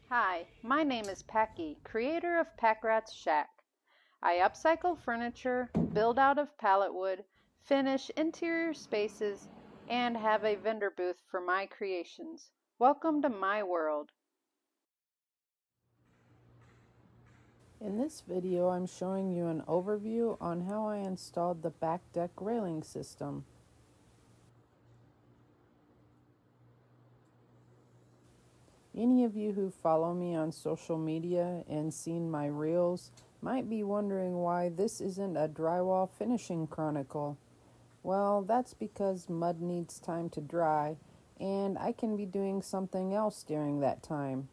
Hi, my name is Packy, creator of Pack Rat's Shack. I upcycle furniture, build out of pallet wood, finish interior spaces, and have a vendor booth for my creations. Welcome to my world. In this video, I'm showing you an overview on how I installed the back deck railing system. Any of you who follow me on social media and seen my reels might be wondering why this isn't a drywall finishing chronicle. Well, that's because mud needs time to dry, and I can be doing something else during that time.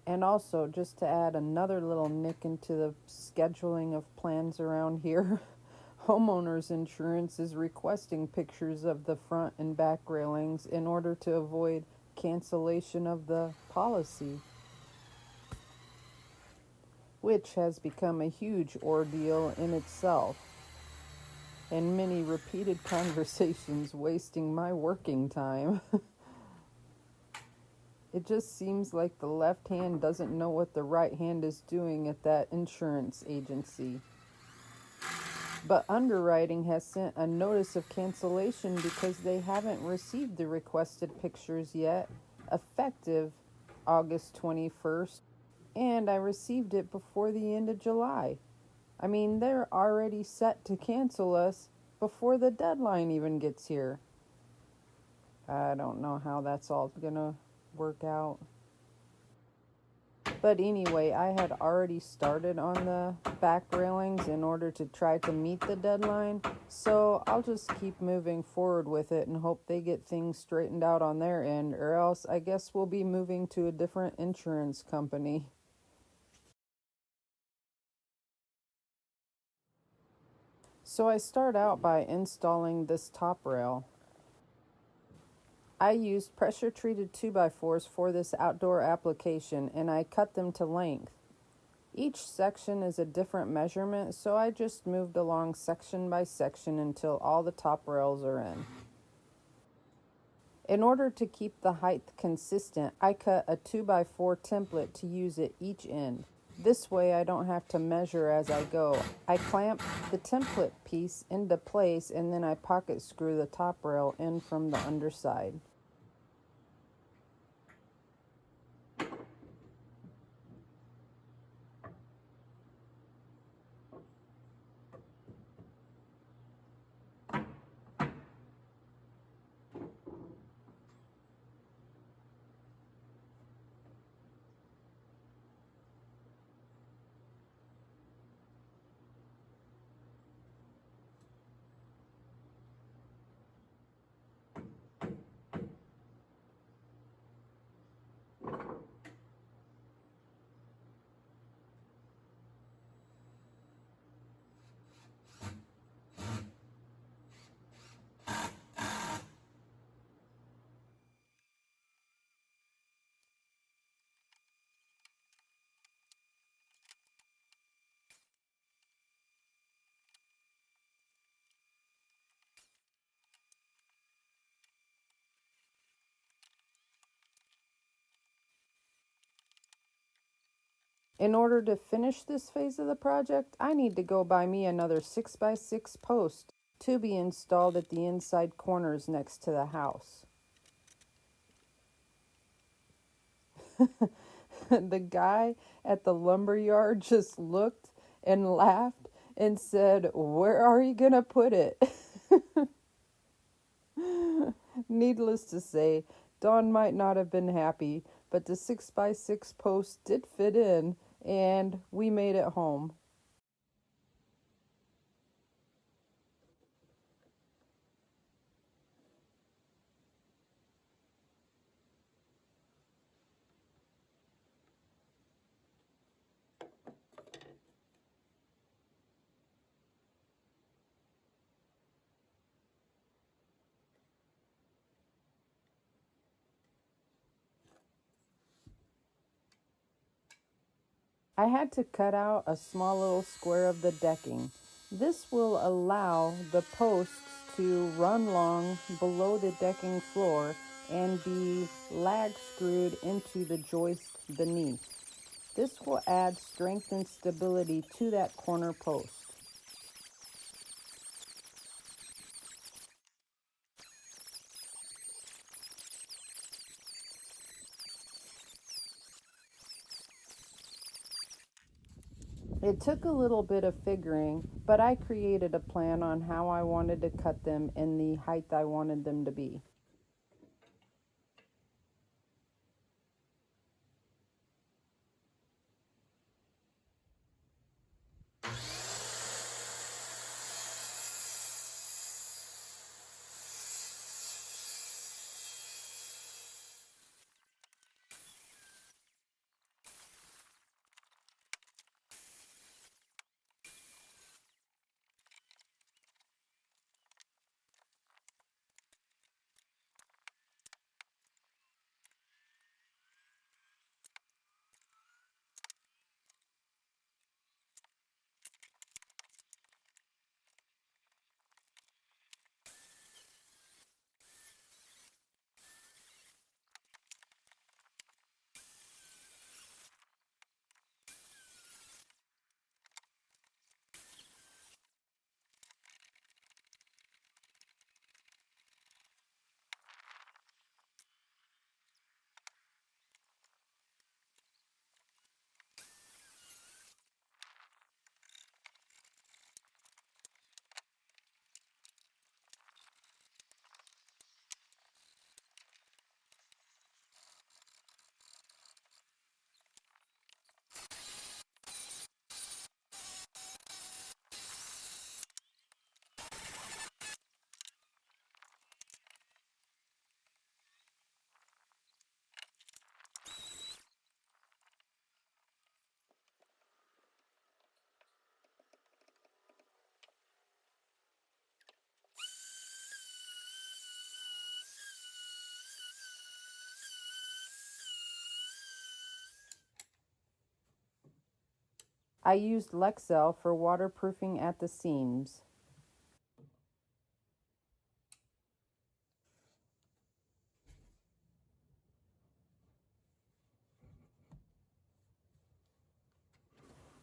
And also, just to add another little nick into the scheduling of plans around here, homeowners insurance is requesting pictures of the front and back railings in order to avoid cancellation of the policy, which has become a huge ordeal in itself, and many repeated conversations wasting my working time. It just seems like the left hand doesn't know what the right hand is doing at that insurance agency. But underwriting has sent a notice of cancellation because they haven't received the requested pictures yet, effective August 21st, and I received it before the end of July. I mean, they're already set to cancel us before the deadline even gets here. I don't know how that's all gonna work out. But anyway, I had already started on the back railings in order to try to meet the deadline, so I'll just keep moving forward with it and hope they get things straightened out on their end, or else I guess we'll be moving to a different insurance company. So I start out by installing this top rail. I used pressure treated 2x4s for this outdoor application, and I cut them to length. Each section is a different measurement, so I just moved along section by section until all the top rails are in. In order to keep the height consistent, I cut a 2x4 template to use at each end. This way I don't have to measure as I go. I clamp the template piece into place and then I pocket screw the top rail in from the underside. In order to finish this phase of the project, I need to go buy me another 6x6 post to be installed at the inside corners next to the house. The guy at the lumber yard just looked and laughed and said, "Where are you gonna put it?" Needless to say, Don might not have been happy, but the 6x6 post did fit in, and we made it home. I had to cut out a small little square of the decking. This will allow the posts to run long below the decking floor and be lag screwed into the joist beneath. This will add strength and stability to that corner post. It took a little bit of figuring, but I created a plan on how I wanted to cut them and the height I wanted them to be. I used Lexel for waterproofing at the seams.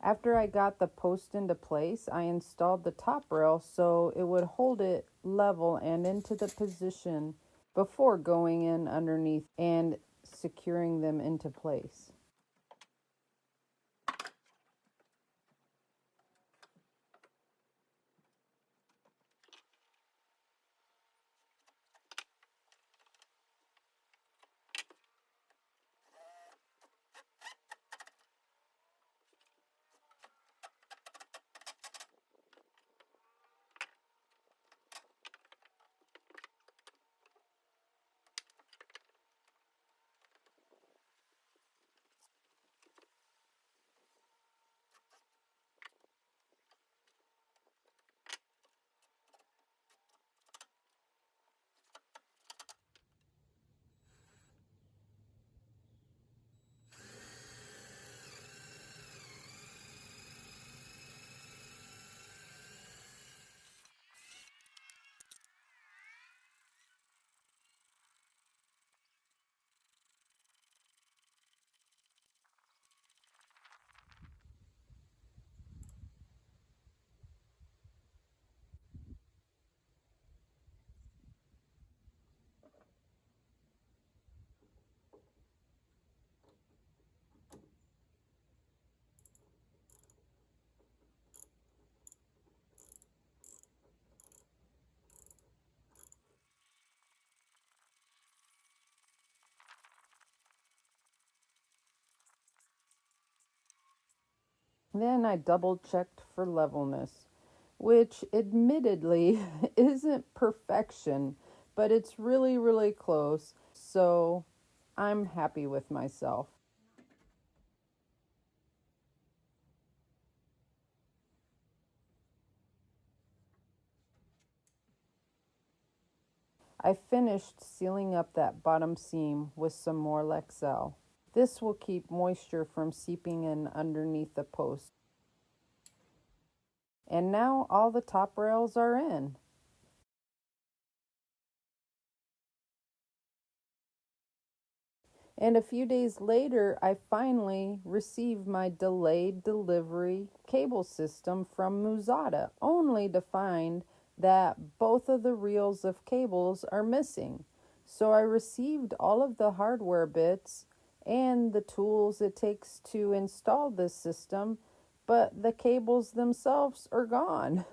After I got the post into place, I installed the top rail so it would hold it level and into the position before going in underneath and securing them into place. Then I double checked for levelness, which admittedly isn't perfection, but it's really, really close. So I'm happy with myself. I finished sealing up that bottom seam with some more Lexel. This will keep moisture from seeping in underneath the post. And now all the top rails are in. And a few days later, I finally received my delayed delivery cable system from Muzata, only to find that both of the reels of cables are missing. So I received all of the hardware bits and the tools it takes to install this system, but the cables themselves are gone.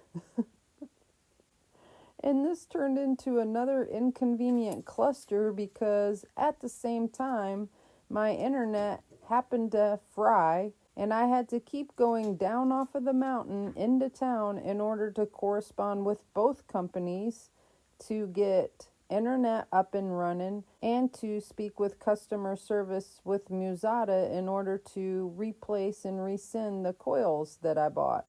And this turned into another inconvenient cluster because at the same time, my internet happened to fry, and I had to keep going down off of the mountain into town in order to correspond with both companies to get internet up and running and to speak with customer service with Muzata in order to replace and resend the coils that I bought.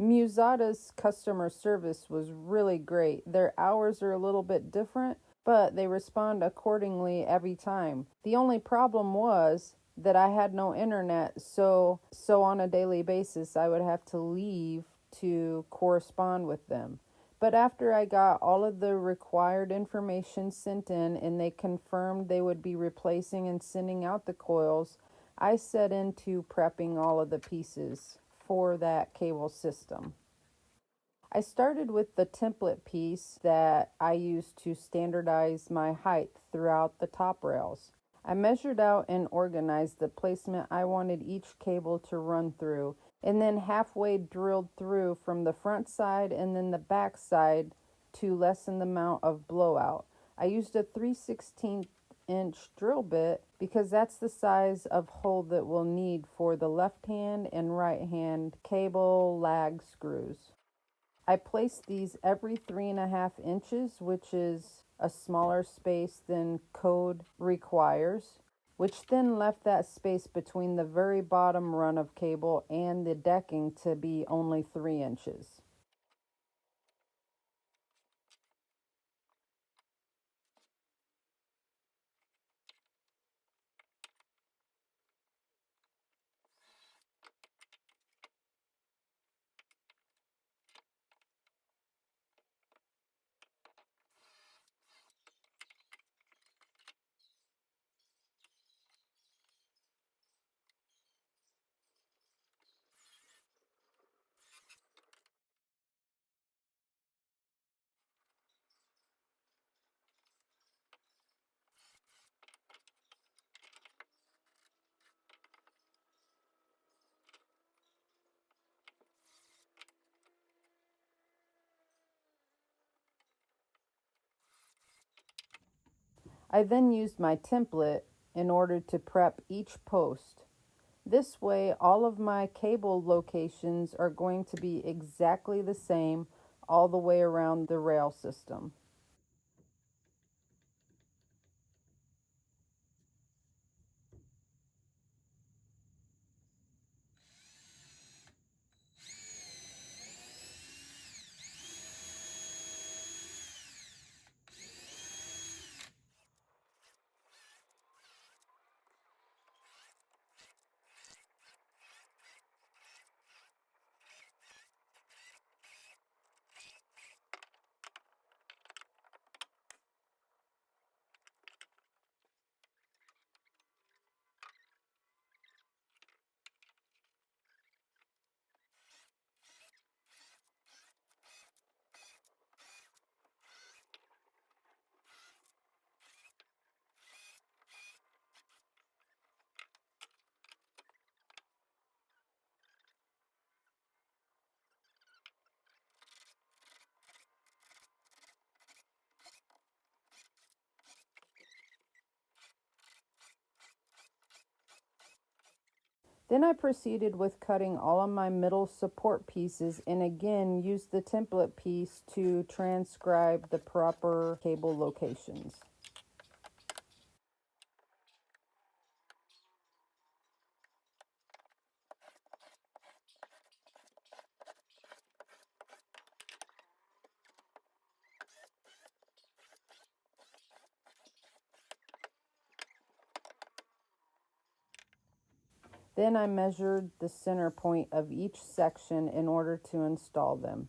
Muzata's customer service was really great. Their hours are a little bit different, but they respond accordingly every time. The only problem was that I had no internet, so on a daily basis I would have to leave to correspond with them. But after I got all of the required information sent in and they confirmed they would be replacing and sending out the coils, I set into prepping all of the pieces for that cable system. I started with the template piece that I used to standardize my height throughout the top rails. I measured out and organized the placement I wanted each cable to run through, and then halfway drilled through from the front side and then the back side to lessen the amount of blowout. I used a 3/16-inch drill bit because that's the size of hole that we'll need for the left hand and right hand cable lag screws. I placed these every 3.5 inches, which is a smaller space than code requires, which then left that space between the very bottom run of cable and the decking to be only 3 inches. I then used my template in order to prep each post. This way, all of my cable locations are going to be exactly the same all the way around the rail system. Then I proceeded with cutting all of my middle support pieces and again used the template piece to transcribe the proper cable locations. Then I measured the center point of each section in order to install them.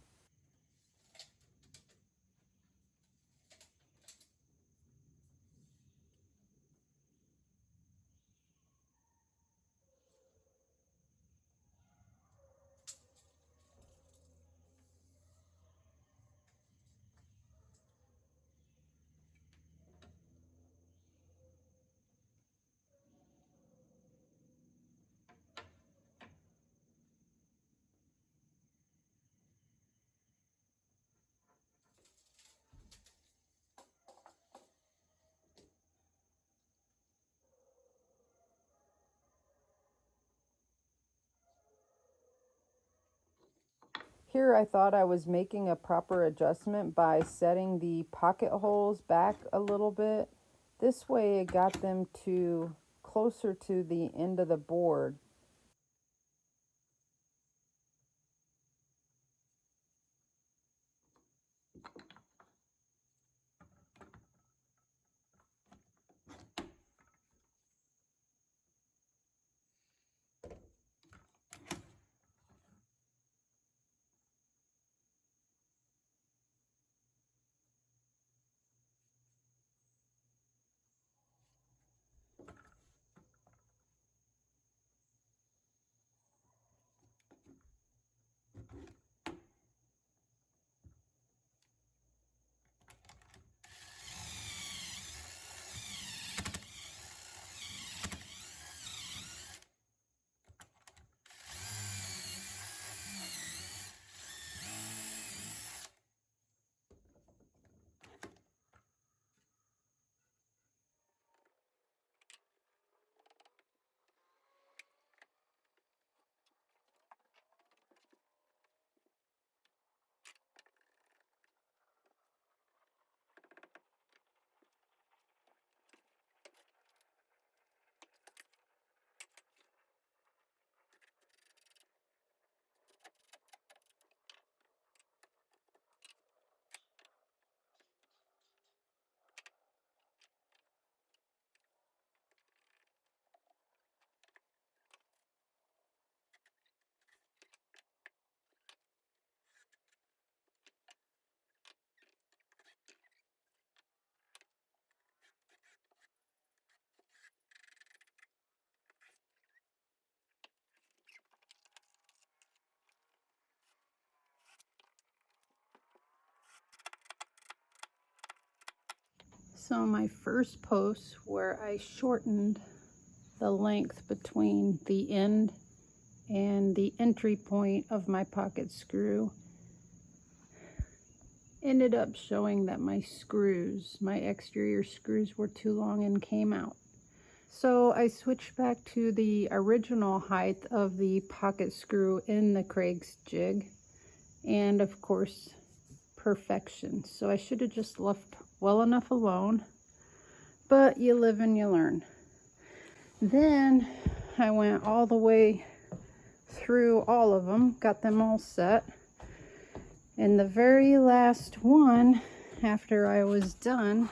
Here I thought I was making a proper adjustment by setting the pocket holes back a little bit. This way it got them to closer to the end of the board. So my first post where I shortened the length between the end and the entry point of my pocket screw ended up showing that my exterior screws were too long and came out. So I switched back to the original height of the pocket screw in the Craig's jig, and of course perfection. So I should have just left well enough alone, but you live and you learn. Then I went all the way through all of them, got them all set, and the very last one after I was done,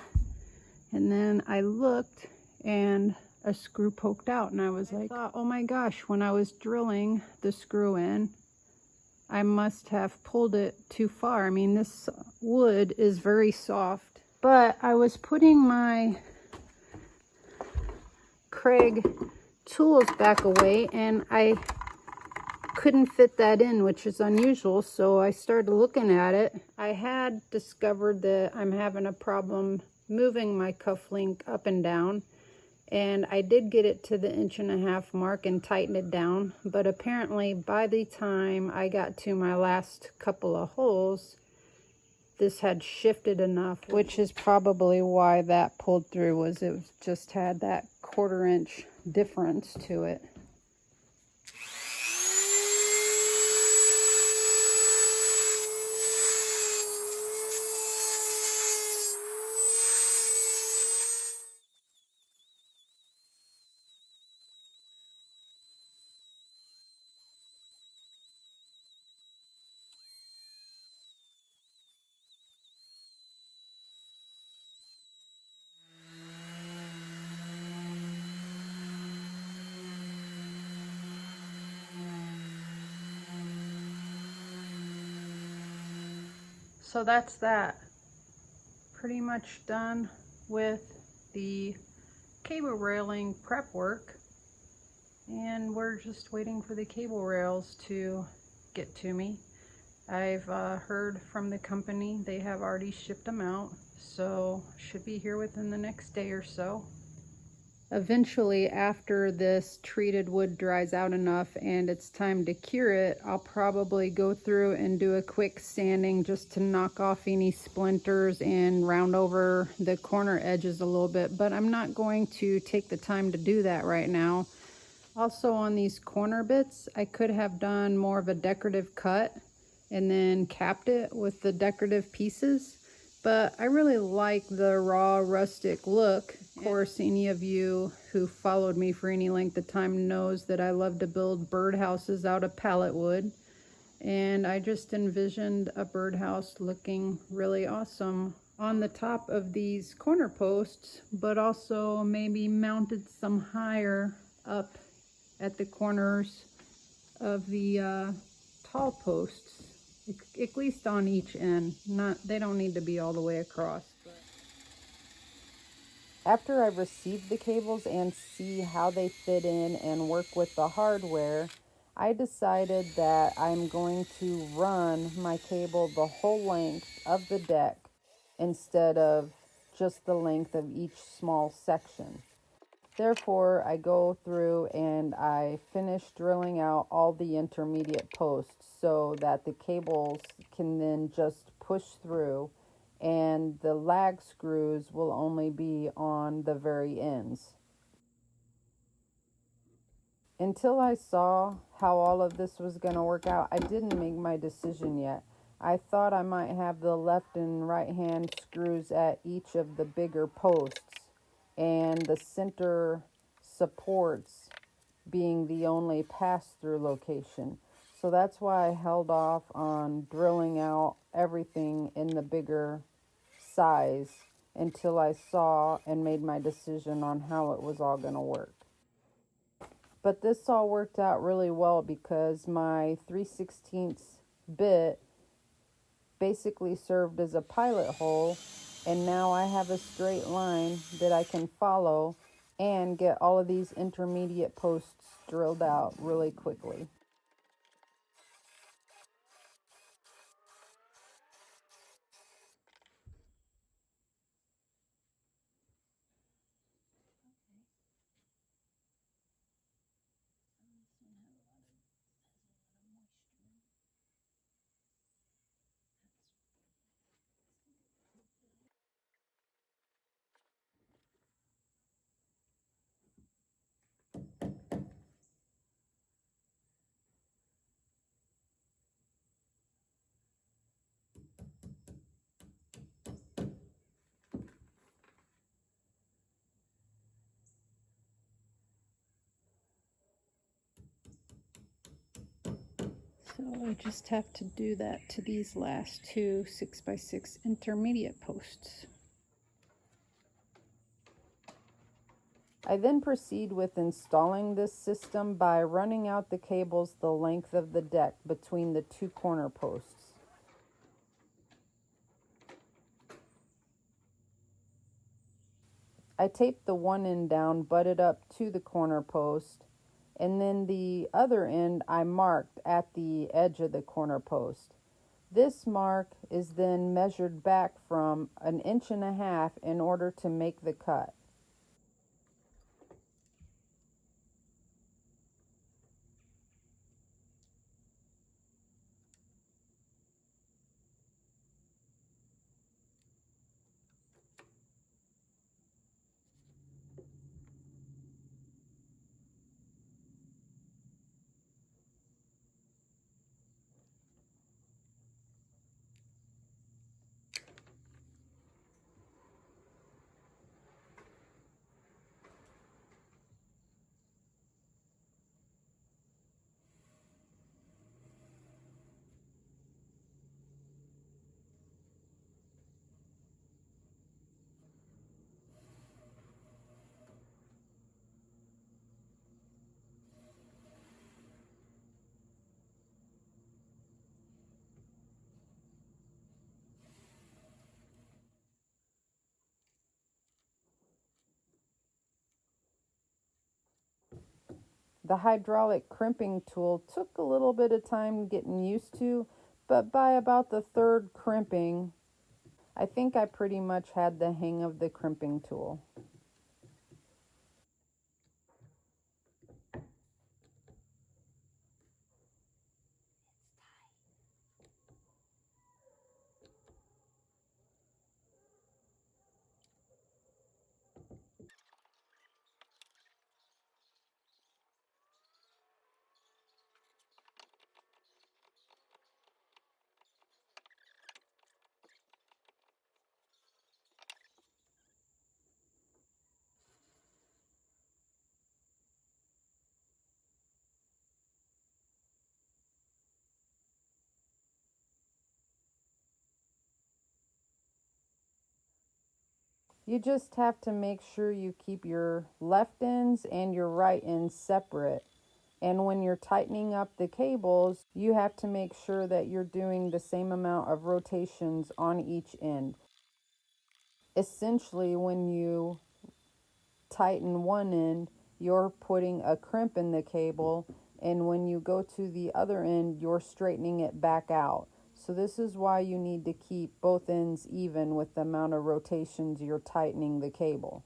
and then I looked and a screw poked out, and I was like, oh my gosh, when I was drilling the screw in, I must have pulled it too far. I mean, this wood is very soft, but I was putting my Craig tools back away and I couldn't fit that in, which is unusual. So I started looking at it. I had discovered that I'm having a problem moving my cuff link up and down, and I did get it to the 1.5 inch mark and tighten it down, but apparently by the time I got to my last couple of holes, this had shifted enough, which is probably why that pulled through, was it just had that 1/4 inch difference to it. So that's that. Pretty much done with the cable railing prep work, and we're just waiting for the cable rails to get to me. I've heard from the company they have already shipped them out, so should be here within the next day or so. Eventually, after this treated wood dries out enough and it's time to cure it, I'll probably go through and do a quick sanding just to knock off any splinters and round over the corner edges a little bit, but I'm not going to take the time to do that right now. Also, on these corner bits, I could have done more of a decorative cut and then capped it with the decorative pieces, but I really like the raw rustic look. Of course, any of you who followed me for any length of time knows that I love to build birdhouses out of pallet wood, and I just envisioned a birdhouse looking really awesome on the top of these corner posts, but also maybe mounted some higher up at the corners of the tall posts, at least on each end. They don't need to be all the way across. After I receive the cables and see how they fit in and work with the hardware, I decided that I'm going to run my cable the whole length of the deck instead of just the length of each small section. Therefore, I go through and I finish drilling out all the intermediate posts so that the cables can then just push through, and the lag screws will only be on the very ends. Until I saw how all of this was going to work out, I didn't make my decision yet. I thought I might have the left and right hand screws at each of the bigger posts, and the center supports being the only pass-through location. So that's why I held off on drilling out everything in the bigger size until I saw and made my decision on how it was all going to work. But this all worked out really well because my 3/16 bit basically served as a pilot hole, and now I have a straight line that I can follow and get all of these intermediate posts drilled out really quickly. So I just have to do that to these last two 6x6 intermediate posts. I then proceed with installing this system by running out the cables the length of the deck between the two corner posts. I tape the one end down, butted up to the corner post, and then the other end I marked at the edge of the corner post. This mark is then measured back from 1.5 inches in order to make the cut. The hydraulic crimping tool took a little bit of time getting used to, but by about the third crimping, I think I pretty much had the hang of the crimping tool. You just have to make sure you keep your left ends and your right ends separate. And when you're tightening up the cables, you have to make sure that you're doing the same amount of rotations on each end. Essentially, when you tighten one end, you're putting a crimp in the cable, and when you go to the other end, you're straightening it back out. So this is why you need to keep both ends even with the amount of rotations you're tightening the cable.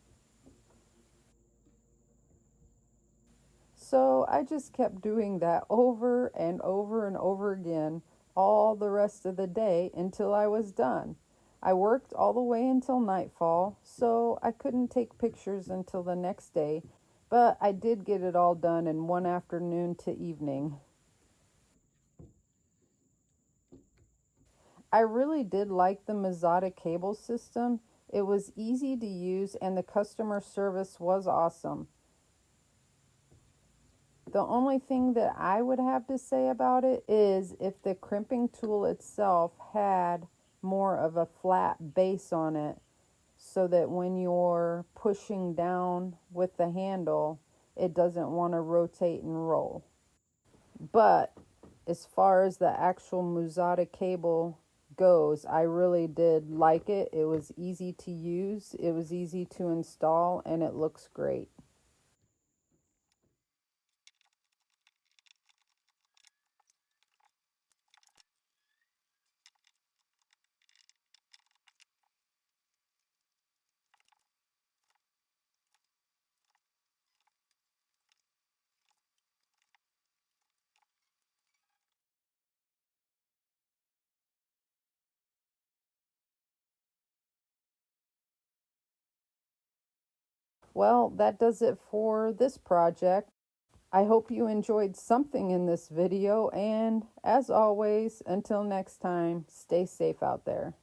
So I just kept doing that over and over and over again all the rest of the day until I was done. I worked all the way until nightfall, so I couldn't take pictures until the next day, but I did get it all done in one afternoon to evening. I really did like the Muzata Cable System. It was easy to use and the customer service was awesome. The only thing that I would have to say about it is if the crimping tool itself had more of a flat base on it so that when you're pushing down with the handle, it doesn't want to rotate and roll. But as far as the actual Muzata cable goes, I really did like it. It was easy to use, it was easy to install, and it looks great. Well, that does it for this project. I hope you enjoyed something in this video, and as always, until next time, stay safe out there.